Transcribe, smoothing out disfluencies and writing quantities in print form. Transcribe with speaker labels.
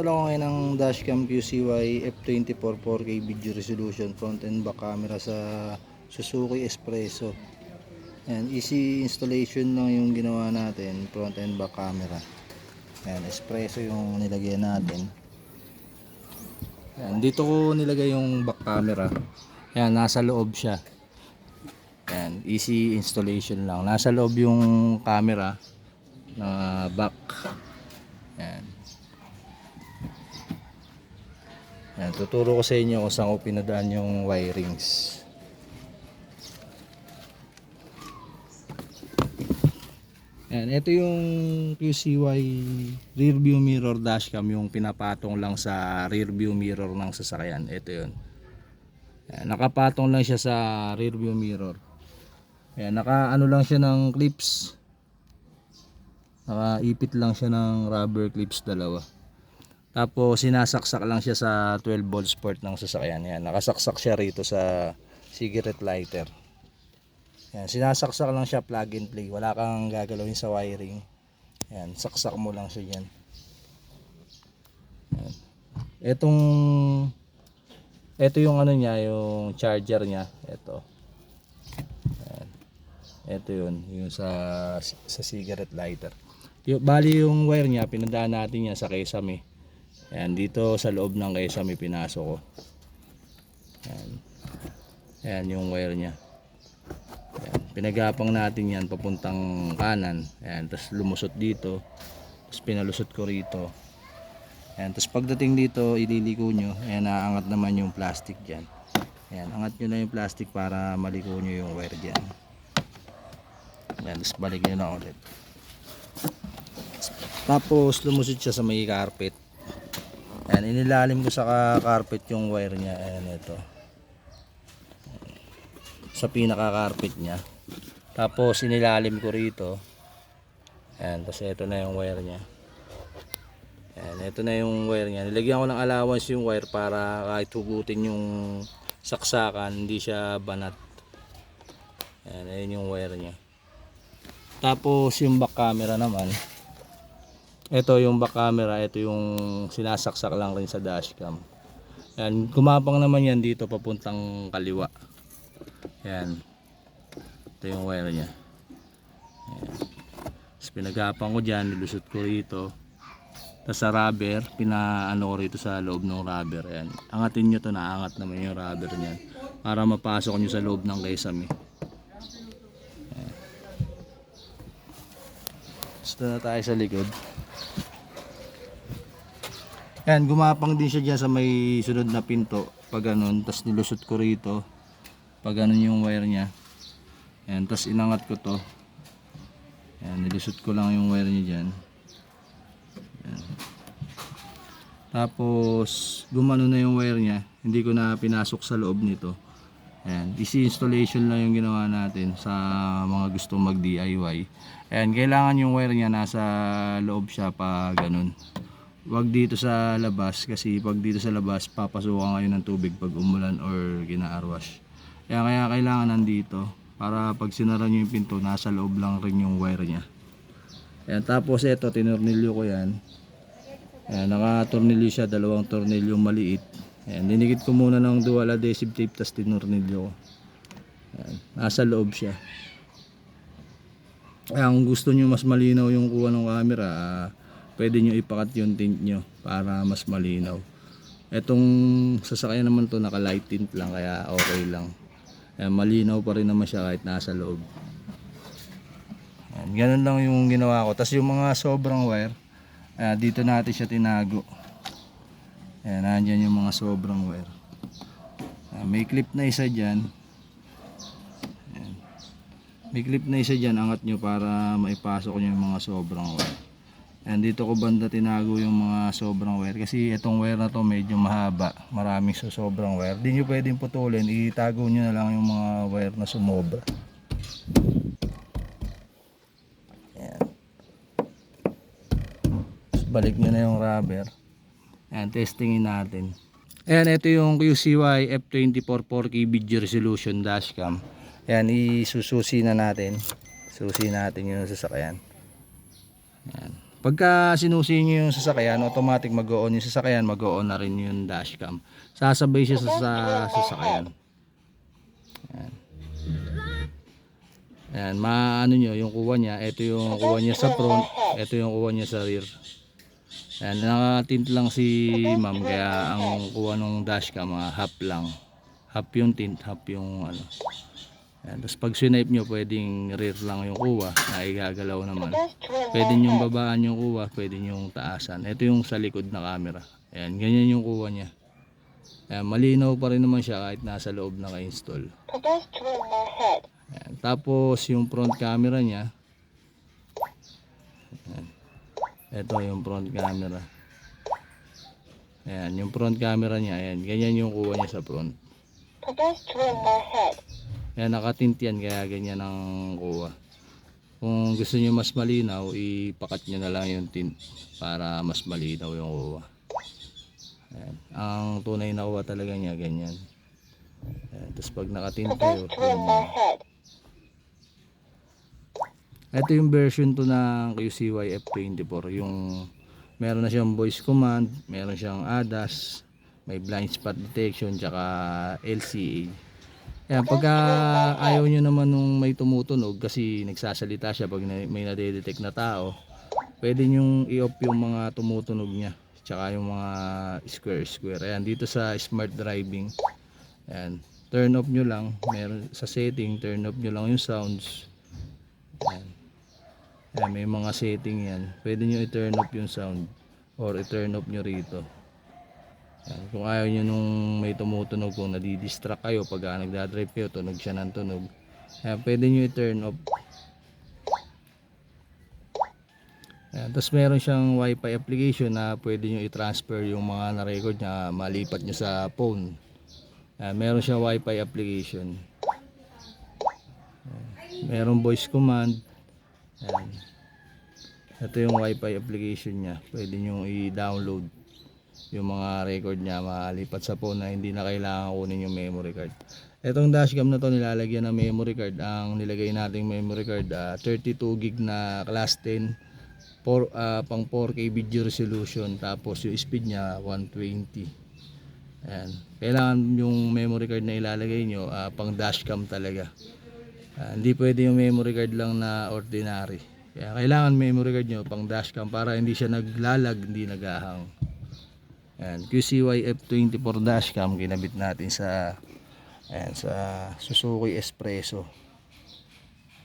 Speaker 1: Tala ko ngayon ng dashcam QCY F24 4K video resolution front and back camera sa Suzuki Espresso. Ayan, easy installation lang yung ginawa natin, front and back camera. Ayan, Espresso yung nilagay natin. Ayan, dito ko nilagay yung back camera. Ayan, nasa loob siya. Ayan, easy installation lang. Nasa loob yung camera na back. Ayan. Ayan, tuturo ko sa inyo kung saan ko pinadaan yung wirings. Ayan, ito yung QCY rear view mirror dashcam, yung pinapatong lang sa rear view mirror ng sasakyan. Ito yun. Ayan, nakapatong lang siya sa rear view mirror. Ayan, naka-ano lang siya ng clips. Nakaipit lang siya ng rubber clips dalawa. Tapos sinasaksak lang siya sa 12 volts port ng sasakyan. Ayan, nakasaksak siya rito sa cigarette lighter. Ayan, sinasaksak lang siya, plug and play. Wala kang gagalawin sa wiring. Ayan, saksak mo lang siya dyan. Ayan. Ito yung ano niya, yung charger niya. Ito. Ayan. Ito yun, yung sa cigarette lighter. Bali yung wire niya, pinadaan natin yan sa kesame. Ayan, dito sa loob ng kesame pinasok ko. Ayan. Ayan yung wire niya. Ayan, pinagapang natin yan papuntang kanan. Ayan, tapos lumusot dito. Tapos pinalusot ko rito. Ayan, tapos pagdating dito ililiko nyo. Ayan, naangat naman yung plastic dyan. Ayan, angat nyo na yung plastic para maliko nyo yung wire dyan. Ayan, tapos balik nyo na ulit. Tapos lumusot siya sa may carpet. Ayan, inilalim ko sa carpet yung wire niya. Ayan, ito. Sa pinaka carpet niya. Tapos inilalim ko rito. Ayan, tapos ito na yung wire niya. Ayan, ito na yung wire niya. Nilagyan ko ng allowance yung wire para kahit hugutin yung saksakan, hindi siya banat. Ayan, ayan yung wire niya. Tapos yung back camera naman. Ito yung back camera, ito yung sinasaksak lang rin sa dashcam. Ayan, gumapang naman yan dito papuntang kaliwa. Ayan. Ito yung wire niya. Ayan. Tapos pinagapang ko dyan, nilusot ko rito. Tapos sa rubber, pinaano ko rito sa loob ng rubber. Ayan. Angatin nyo to, naangat naman yung rubber niyan. Para mapasok nyo sa loob ng kesame. Ayan. Gusto na tayo sa likod. Ayan, gumapang din siya dyan sa may sunod na pinto. Pag ganun, tapos nilusot ko rito. Pag ganun yung wire niya. Ayan, tapos inangat ko to. Ayan, nilusot ko lang yung wire niya dyan. Ayan. Tapos gumano na yung wire niya. Hindi ko na pinasok sa loob nito. Ayan, easy installation lang yung ginawa natin sa mga gustong mag DIY. Ayan, kailangan yung wire niya nasa loob siya pa ganun. Wag dito sa labas, kasi pag dito sa labas papasukan kayo ng tubig pag umulan or gina-arwash. Kaya kailangan nandito para pag sinara nyo yung pinto, nasa loob lang rin yung wire nya. Ayan, tapos ito tinornilyo ko yan. Ayan, naka-tornilyo siya, dalawang tornilyo maliit. Ayan, dinikit ko muna ng dual adhesive tape, tapos tinornilyo ko. Ayan, nasa loob siya. Ayan, kung gusto nyo mas malinaw yung kuha ng camera, pwede nyo ipakat yung tint nyo para mas malinaw. Etong sasakyan naman to naka light tint lang, kaya okay lang. Ayan, malinaw pa rin naman siya kahit nasa loob. Ayan, ganun lang yung ginawa ko. Tapos yung mga sobrang wire, dito natin siya tinago. Ayan, nandyan yung mga sobrang wire. Ayan, may clip na isa dyan. Ayan, may clip na isa dyan, angat nyo para maipasok nyo yung mga sobrang wire. Ayan, dito ko banda tinago yung mga sobrang wire, kasi itong wire na to medyo mahaba, maraming sobrang wire. Di nyo pwedeng putulin, itago nyo na lang yung mga wire na sumobra. Ayan. Balik nyo na yung rubber. Ayan, testingin natin. Ayan, ito yung QCY F24 4K video resolution dashcam. Ayan, isususi na natin. Susi natin yung sasakyan. Ayan. Pagka sinusi nyo yung sasakyan, automatic mag-on yung sasakyan, mag-on na rin yung dashcam. Sasabay siya sa sasakyan. Ayan. Ayan, maano nyo yung kuha niya. Ito yung kuha niya sa front, ito yung kuha niya sa rear. Ayan, nakatint lang si ma'am, kaya ang kuha ng dashcam half lang. Half yung tint, half yung ano. Ayan, tapos pag swipe nyo, pwedeng rear lang yung kuha na igagalaw naman. Pwede nyong babaan yung kuha, pwede nyong taasan. Ito yung sa likod na camera. Ayan, ganyan yung kuha niya. Ayan, malinaw pa rin naman siya kahit nasa loob naka-install. Ayan, tapos yung front camera niya. Ayan, ito yung front camera. Ayan, yung front camera niya. Ayan, ganyan yung kuha niya sa front. Ayan, nakatint yan, kaya ganyan ang kuha. Kung gusto nyo mas malinaw, ipakat nyo na lang yung tint para mas malinaw yung kuha. Ayan, ang tunay na kuha talaga niya, ganyan. Ayan, tapos pag nakatint kayo, ganyan. Ito yung version 2 ng QCY F24, yung meron na siyang voice command, meron siyang ADAS, may blind spot detection, tsaka LCA. Ayan, pagka ayaw nyo naman nung may tumutunog kasi nagsasalita siya pag may nadedetect na tao, pwede nyong i-off yung mga tumutunog niya, tsaka yung mga square. Ayan, dito sa smart driving, ayan, turn off nyo lang, meron sa setting, turn off nyo lang yung sounds. Ayan. Ayan, may mga setting yan, pwede nyo i-turn off yung sound or i-turn off nyo rito. Ayan, kung ayaw nyo nung may tumutunog, kung nadidistract kayo pag nagdadrive kayo, tunog siya ng tunog, ayan, pwede nyo i-turn off. Ayan, tapos meron siyang wifi application na pwede nyo i-transfer yung mga na-record nya, malipat nyo sa phone. Ayan, meron siyang wifi application. Ayan, meron voice command. Ayan. Ito yung wifi application nya, pwede nyo i-download yung mga record niya, malipat sa phone na hindi na kailangan kunin yung memory card. Etong dashcam na to, nilalagyan ng memory card. Ang nilagay nating memory card, 32 gig na class 10, pang 4K video resolution, tapos yung speed niya 120. Ayan. Kailangan yung memory card na ilalagay nyo, pang dashcam talaga. Hindi pwede yung memory card lang na ordinary. Kaya kailangan memory card nyo pang dashcam para hindi siya naglalag, hindi nagahang. Ayan, QCY F24 dashcam kinabit natin sa, ayan, sa Suzuki Espresso.